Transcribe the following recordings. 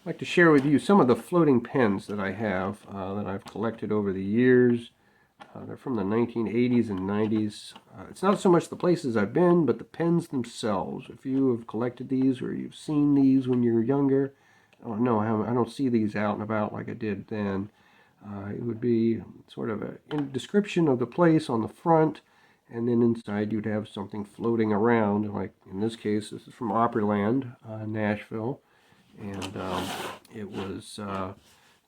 I'd like to share with you some of the floating pens that I have that I've collected over the years. They're from the 1980s and 90s. It's not so much the places I've been, but the pens themselves. If you have collected these or you've seen these when you were younger, I don't see these out and about like I did then. It would be sort of a description of the place on the front, and then inside you'd have something floating around. Like in this case, this is from Opryland, Nashville, and it was.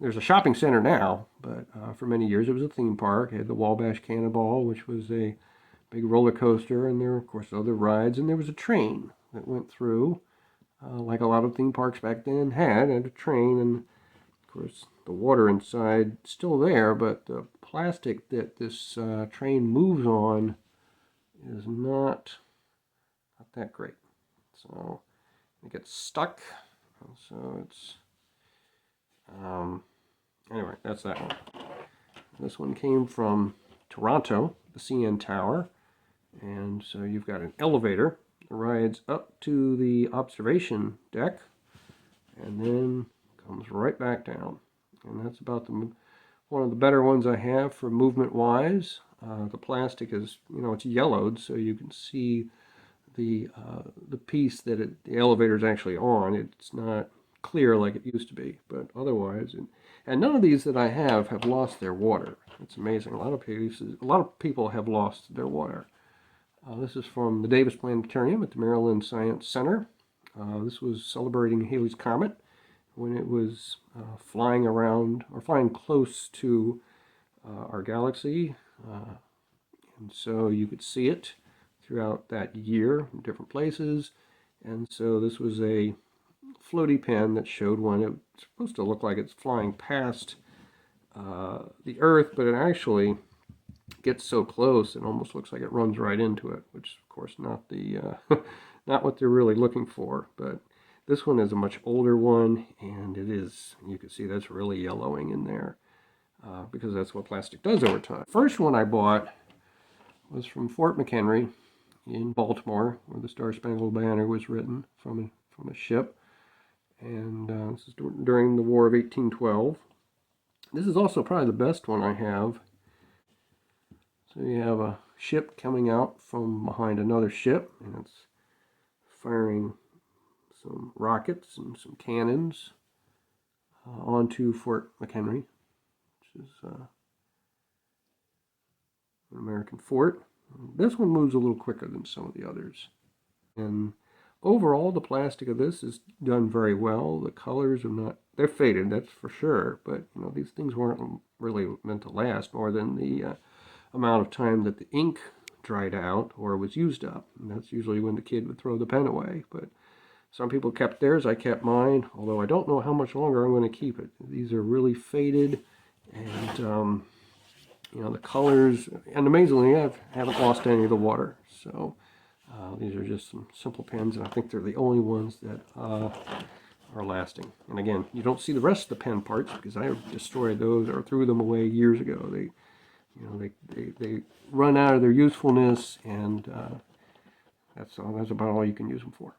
There's a shopping center now, but for many years it was a theme park. It had the Wabash Cannonball, which was a big roller coaster, and there were, of course, other rides, and there was a train that went through, like a lot of theme parks back then had a train, and of course the water inside still there, but the plastic that this train moves on is not that great. So it gets stuck. So it's anyway, that's that one. This one came from Toronto, the CN Tower, and so you've got an elevator that rides up to the observation deck and then comes right back down. And that's about one of the better ones I have for movement wise. The plastic is, it's yellowed, so you can see the piece that the elevator is actually on. It's not clear like it used to be, but otherwise, and none of these that I have lost their water. It's amazing. A lot of people have lost their water. This is from the Davis Planetarium at the Maryland Science Center. This was celebrating Halley's Comet when it was flying around, or flying close to our galaxy. And so you could see it throughout that year in different places. And so this was a floaty pen that showed one. It's supposed to look like it's flying past the Earth, but it actually gets so close it almost looks like it runs right into it, which of course not the not what they're really looking for. But this one is a much older one, and you can see that's really yellowing in there because that's what plastic does over time. First one I bought was from Fort McHenry in Baltimore, where the Star Spangled Banner was written from a ship. And this is during the War of 1812. This is also probably the best one I have. So you have a ship coming out from behind another ship, and it's firing some rockets and some cannons onto Fort McHenry, which is an American fort. This one moves a little quicker than some of the others. And overall, the plastic of this is done very well. The colors they're faded, that's for sure, but these things weren't really meant to last more than the amount of time that the ink dried out or was used up. And that's usually when the kid would throw the pen away. But some people kept theirs, I kept mine, although I don't know how much longer I'm going to keep it. These are really faded, and the colors, and amazingly, I haven't lost any of the water. So these are just some simple pens, and I think they're the only ones that are lasting. And again, you don't see the rest of the pen parts because I destroyed those or threw them away years ago. They run out of their usefulness, and that's about all you can use them for.